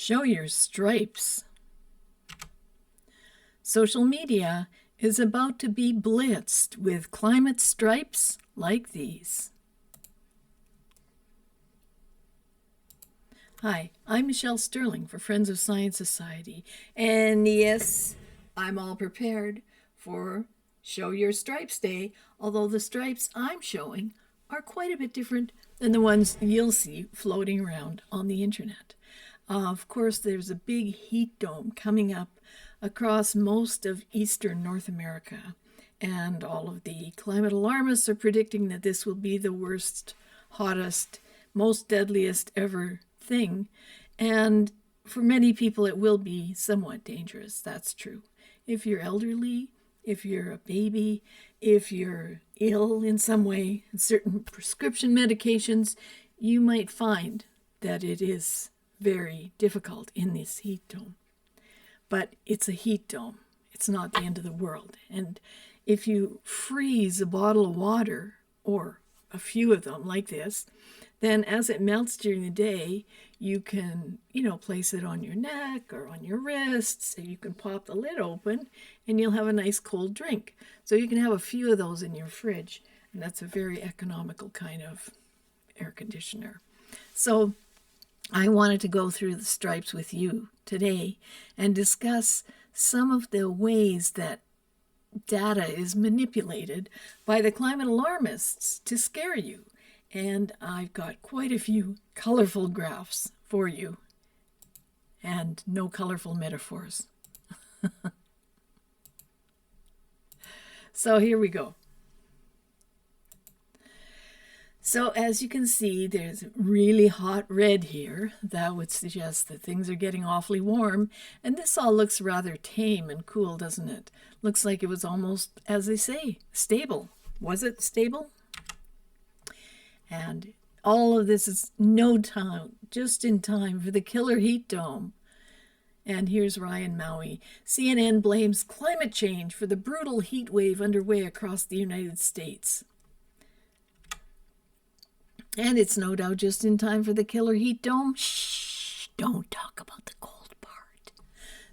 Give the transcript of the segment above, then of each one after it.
Show your stripes. Social media is about to be blitzed with climate stripes like these. Hi, I'm Michelle Sterling for Friends of Science Society, and yes, I'm all prepared for Show Your Stripes Day, although the stripes I'm showing are quite a bit different than the ones you'll see floating around on the internet. Of course, there's a big heat dome coming up across most of eastern North America, and all of the climate alarmists are predicting that this will be the worst, hottest, most deadliest ever thing. And for many people, it will be somewhat dangerous. That's true. If you're elderly, if you're a baby, if you're ill in some way, certain prescription medications, you might find that it is very difficult in this heat dome. But it's a heat dome. It's not the end of the world. And if you freeze a bottle of water, or a few of them like this, then as it melts during the day, you can, place it on your neck or on your wrists, and you can pop the lid open and you'll have a nice cold drink. So you can have a few of those in your fridge, and that's a very economical kind of air conditioner. So I wanted to go through the stripes with you today and discuss some of the ways that data is manipulated by the climate alarmists to scare you. And I've got quite a few colorful graphs for you, and no colorful metaphors. So here we go. So as you can see, there's really hot red here. That would suggest that things are getting awfully warm. And this all looks rather tame and cool, doesn't it? Looks like it was almost, as they say, stable. Was it stable? And all of this is no time, just in time for the killer heat dome. And here's Ryan Maui. CNN blames climate change for the brutal heat wave underway across the United States. And it's no doubt just in time for the killer heat dome. Shh, don't talk about the cold part.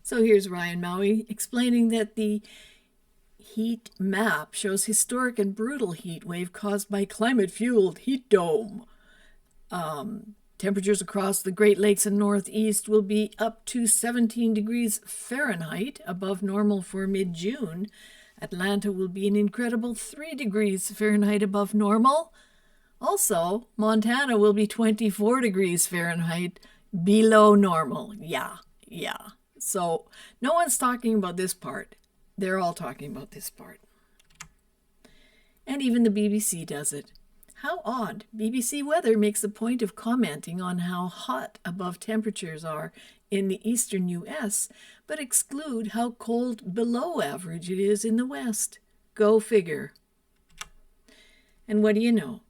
So here's Ryan Maui explaining that the heat map shows historic and brutal heat wave caused by climate-fueled heat dome. Temperatures across the Great Lakes and Northeast will be up to 17 degrees Fahrenheit above normal for mid-June. Atlanta will be an incredible 3 degrees Fahrenheit above normal. Also, Montana will be 24 degrees Fahrenheit below normal. Yeah. So no one's talking about this part. They're all talking about this part. And even the BBC does it. How odd. BBC Weather makes a point of commenting on how hot above temperatures are in the eastern U.S., but exclude how cold below average it is in the West. Go figure. And what do you know?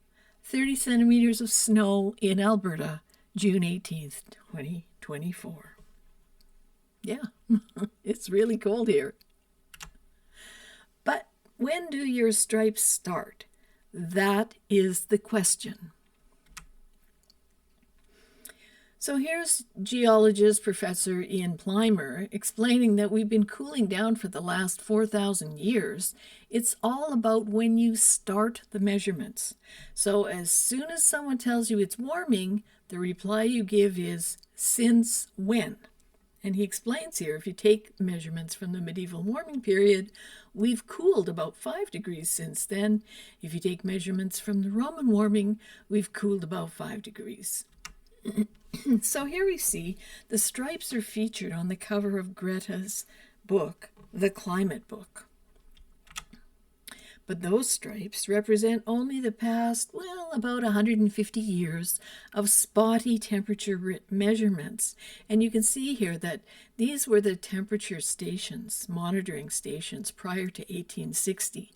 30 centimeters of snow in Alberta, June 18th, 2024. Yeah, it's really cold here. But when do your stripes start? That is the question. So here's geologist Professor Ian Plimer explaining that we've been cooling down for the last 4,000 years. It's all about when you start the measurements. So as soon as someone tells you it's warming, the reply you give is, since when? And he explains here, if you take measurements from the medieval warming period, we've cooled about 5 degrees since then. If you take measurements from the Roman warming, we've cooled about 5 degrees. So here we see the stripes are featured on the cover of Greta's book, The Climate Book. But those stripes represent only the past, about 150 years of spotty temperature measurements. And you can see here that these were the temperature stations, monitoring stations prior to 1860.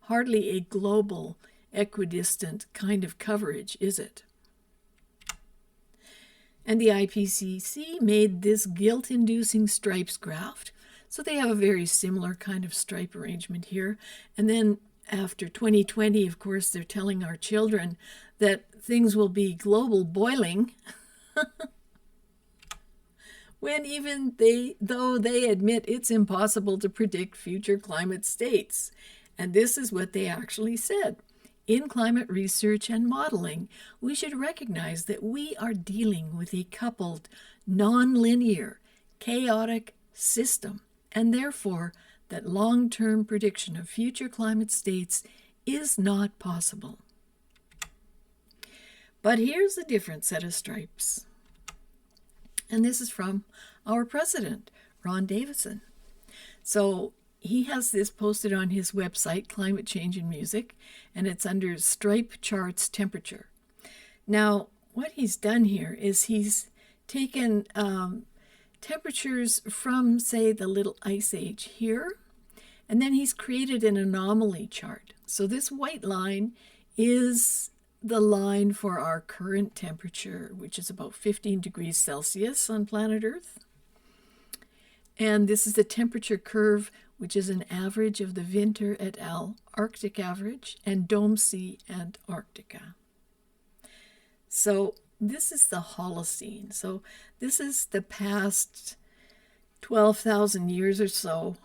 Hardly a global, equidistant kind of coverage, is it? And the IPCC made this guilt-inducing stripes graph. So they have a very similar kind of stripe arrangement here. And then after 2020, of course, they're telling our children that things will be global boiling. when even though they admit it's impossible to predict future climate states. And this is what they actually said. In climate research and modeling, we should recognize that we are dealing with a coupled, nonlinear, chaotic system, and therefore that long-term prediction of future climate states is not possible. But here's a different set of stripes. And this is from our president, Ron Davison. So he has this posted on his website, Climate Change in Music, and it's under Stripe Charts Temperature. Now, what he's done here is he's taken temperatures from, say, the Little Ice Age here, and then he's created an anomaly chart. So this white line is the line for our current temperature, which is about 15 degrees Celsius on planet Earth. And this is the temperature curve, which is an average of the Winter et al. Arctic average and Dome C Antarctica. So this is the Holocene. So this is the past 12,000 years or so.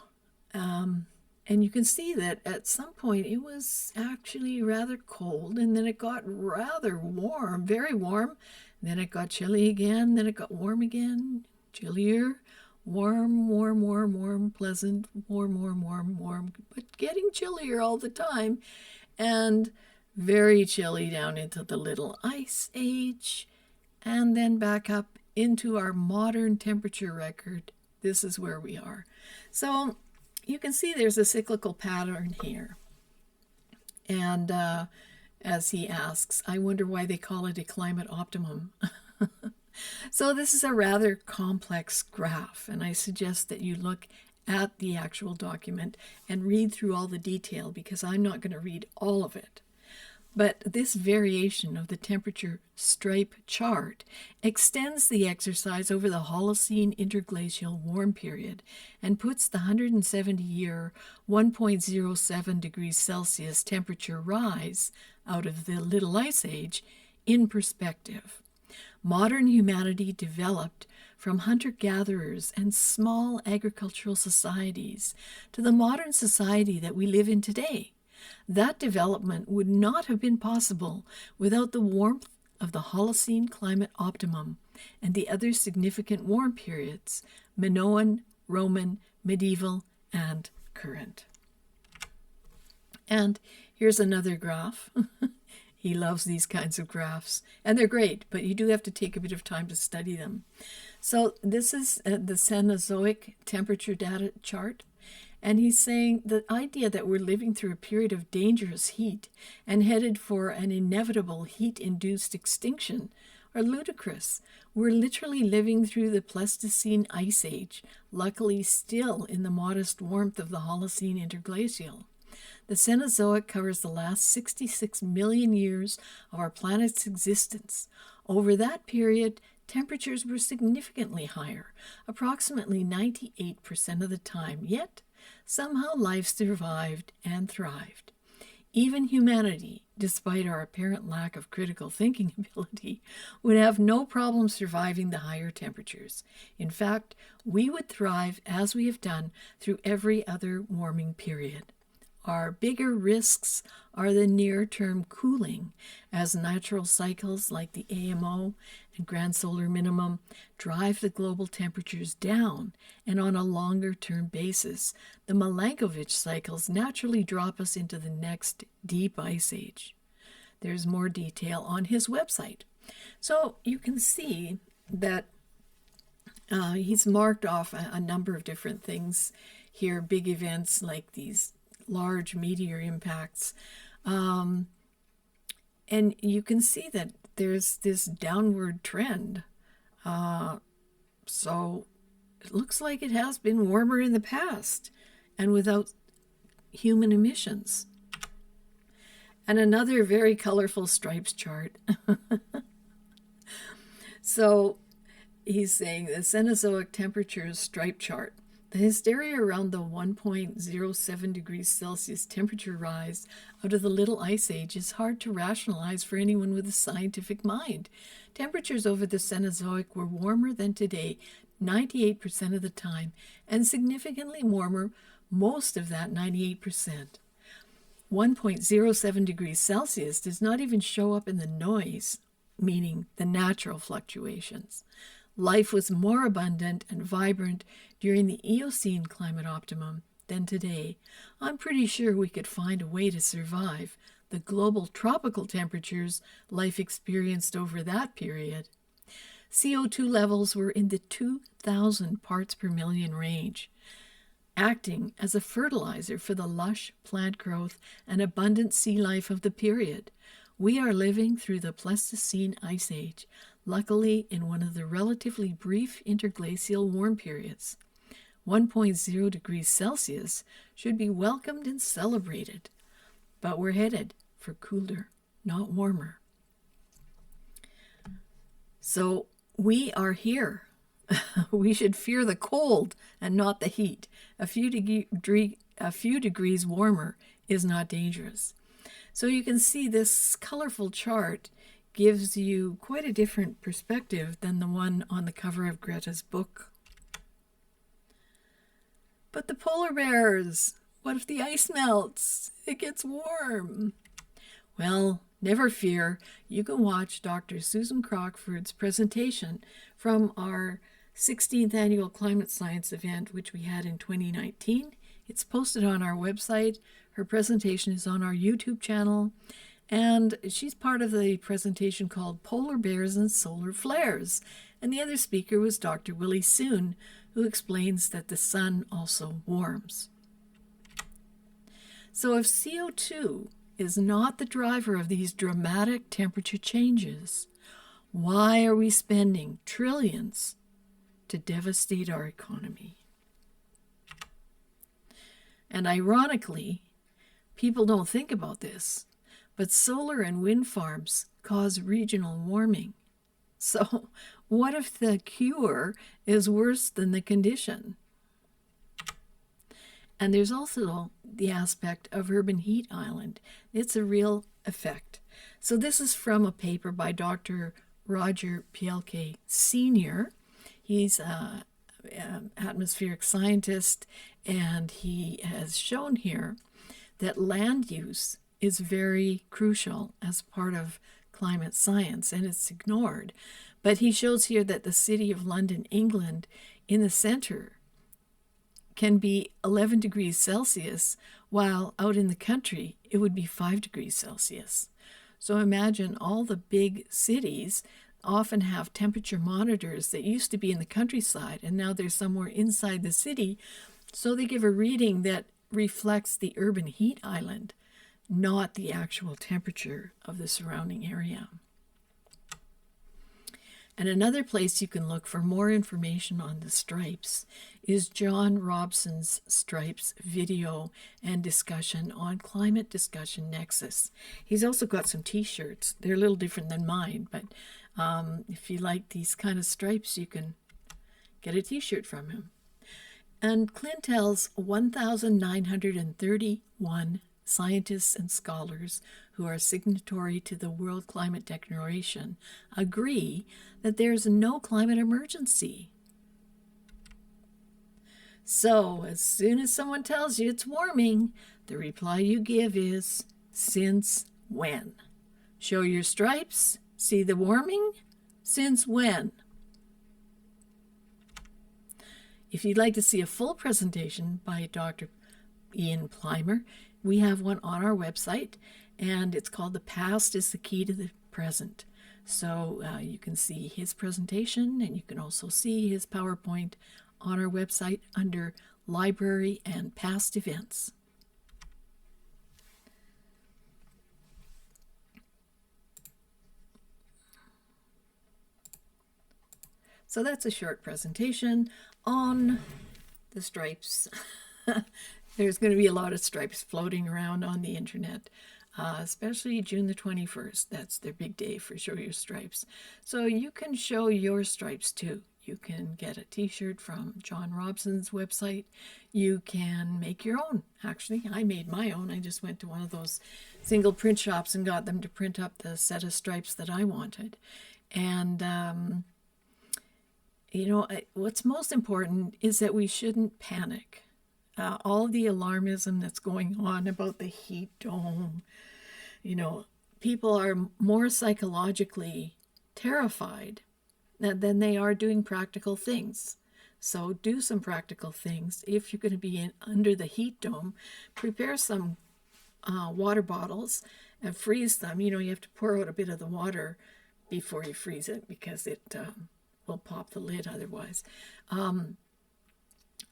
And you can see that at some point it was actually rather cold, and then it got rather warm, very warm. Then it got chilly again, then it got warm again, chillier, warm, warm, warm, warm, pleasant, warm, warm, warm, warm, but getting chillier all the time, and very chilly down into the Little Ice Age, and then back up into our modern temperature record. This is where we are. So you can see there's a cyclical pattern here. And as he asks, I wonder why they call it a climate optimum. So this is a rather complex graph, and I suggest that you look at the actual document and read through all the detail, because I'm not going to read all of it. But this variation of the temperature stripe chart extends the exercise over the Holocene interglacial warm period and puts the 170-year 1.07 degrees Celsius temperature rise out of the Little Ice Age in perspective. Modern humanity developed from hunter-gatherers and small agricultural societies to the modern society that we live in today. That development would not have been possible without the warmth of the Holocene climate optimum and the other significant warm periods, Minoan, Roman, medieval, and current. And here's another graph. He loves these kinds of graphs, and they're great, but you do have to take a bit of time to study them. So this is the Cenozoic temperature data chart. And he's saying the idea that we're living through a period of dangerous heat and headed for an inevitable heat-induced extinction are ludicrous. We're literally living through the Pleistocene Ice Age, luckily still in the modest warmth of the Holocene interglacial. The Cenozoic covers the last 66 million years of our planet's existence. Over that period, temperatures were significantly higher, approximately 98% of the time, yet somehow life survived and thrived. Even humanity, despite our apparent lack of critical thinking ability, would have no problem surviving the higher temperatures. In fact, we would thrive as we have done through every other warming period. Our bigger risks are the near-term cooling, as natural cycles like the AMO and grand solar minimum drive the global temperatures down, and on a longer-term basis, the Milankovitch cycles naturally drop us into the next deep ice age. There's more detail on his website. So you can see that he's marked off a number of different things here, big events like these large meteor impacts. And you can see that there's this downward trend. So it looks like it has been warmer in the past and without human emissions. And another very colorful stripes chart. So he's saying the Cenozoic temperature stripe chart. The hysteria around the 1.07 degrees Celsius temperature rise out of the Little Ice Age is hard to rationalize for anyone with a scientific mind. Temperatures over the Cenozoic were warmer than today 98% of the time, and significantly warmer most of that 98%. 1.07 degrees Celsius does not even show up in the noise, meaning the natural fluctuations. Life was more abundant and vibrant during the Eocene climate optimum than today. I'm pretty sure we could find a way to survive the global tropical temperatures life experienced over that period. CO2 levels were in the 2,000 parts per million range, acting as a fertilizer for the lush plant growth and abundant sea life of the period. We are living through the Pleistocene Ice Age, luckily in one of the relatively brief interglacial warm periods. 1.0 degrees Celsius should be welcomed and celebrated, but we're headed for cooler, not warmer. So we are here. We should fear the cold and not the heat. A few degrees warmer is not dangerous. So you can see this colorful chart gives you quite a different perspective than the one on the cover of Greta's book. But the polar bears, what if the ice melts? It gets warm. Well, never fear. You can watch Dr. Susan Crockford's presentation from our 16th annual climate science event, which we had in 2019. It's posted on our website. Her presentation is on our YouTube channel, and she's part of the presentation called Polar Bears and Solar Flares. And the other speaker was Dr. Willie Soon, who explains that the sun also warms. So if CO2 is not the driver of these dramatic temperature changes, why are we spending trillions to devastate our economy? And ironically, people don't think about this, but solar and wind farms cause regional warming. So what if the cure is worse than the condition? And there's also the aspect of urban heat island. It's a real effect. So this is from a paper by Dr. Roger Pielke Sr. He's an atmospheric scientist, and he has shown here that land use is very crucial as part of climate science, and it's ignored. But he shows here that the city of London, England, in the center can be 11 degrees Celsius, while out in the country it would be 5 degrees Celsius. So imagine all the big cities often have temperature monitors that used to be in the countryside, and now they're somewhere inside the city, so they give a reading that reflects the urban heat island, not the actual temperature of the surrounding area. And another place you can look for more information on the stripes is John Robson's Stripes video and discussion on Climate Discussion Nexus. He's also got some t-shirts. They're a little different than mine, but if you like these kind of stripes, you can get a t-shirt from him. And Clintel's 1,931 scientists and scholars who are signatory to the World Climate Declaration agree that there's no climate emergency. So, as soon as someone tells you it's warming, the reply you give is, since when? Show your stripes? See the warming? Since when? If you'd like to see a full presentation by Dr. Ian Plimer, we have one on our website, and it's called The Past is the Key to the Present. So you can see his presentation, and you can also see his PowerPoint on our website under Library and Past Events. So that's a short presentation on the stripes. There's going to be a lot of stripes floating around on the internet, especially June the 21st. That's their big day for Show Your Stripes. So you can show your stripes too. You can get a t-shirt from John Robson's website. You can make your own. Actually, I made my own. I just went to one of those single print shops and got them to print up the set of stripes that I wanted. And What's most important is that we shouldn't panic. All the alarmism that's going on about the heat dome, you know, people are more psychologically terrified than they are doing practical things. So do some practical things. If you're going to be under the heat dome, prepare some water bottles and freeze them. You have to pour out a bit of the water before you freeze it because it will pop the lid otherwise.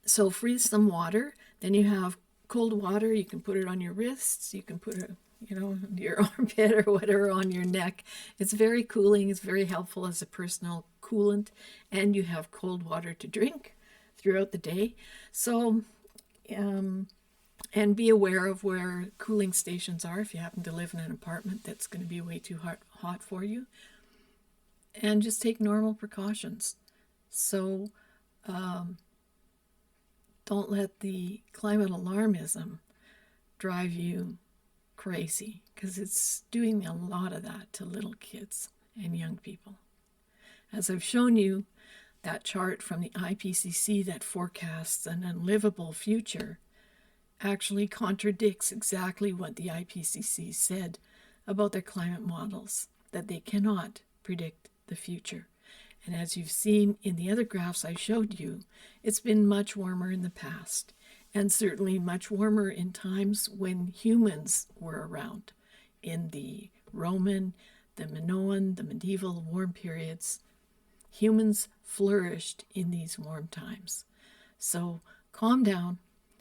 So freeze some water. Then you have cold water. You can put it on your wrists. You can put it, your armpit or whatever on your neck. It's very cooling. It's very helpful as a personal coolant. And you have cold water to drink throughout the day. So, and be aware of where cooling stations are if you happen to live in an apartment that's going to be way too hot for you. And just take normal precautions. So don't let the climate alarmism drive you crazy, because it's doing a lot of that to little kids and young people. As I've shown you, that chart from the IPCC that forecasts an unlivable future actually contradicts exactly what the IPCC said about their climate models, that they cannot predict the future. And as you've seen in the other graphs I showed you, it's been much warmer in the past, and certainly much warmer in times when humans were around, in the Roman, the Minoan, the medieval warm periods. Humans flourished in these warm times. So calm down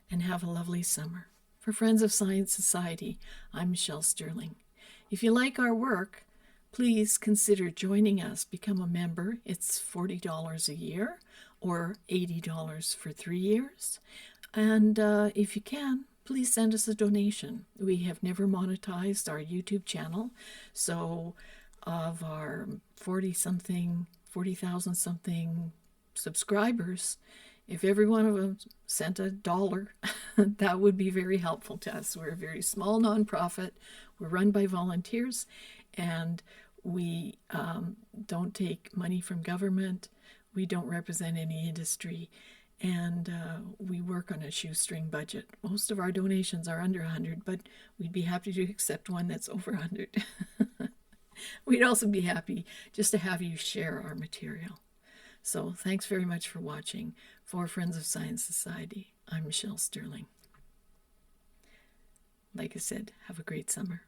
and have a lovely summer. For Friends of Science Society, I'm Michelle Sterling. If you like our work, please consider joining us. Become a member. It's $40 a year or $80 for 3 years. And if you can, please send us a donation. We have never monetized our YouTube channel. So of our 40,000 something subscribers, if every one of them sent $1, that would be very helpful to us. We're a very small nonprofit. We're run by volunteers, and we don't take money from government. We don't represent any industry, and we work on a shoestring budget. Most of our donations are under 100, but we'd be happy to accept one that's over 100. We'd also be happy just to have you share our material. So thanks very much for watching. For Friends of Science Society, I'm Michelle Sterling. Like I said, have a great summer.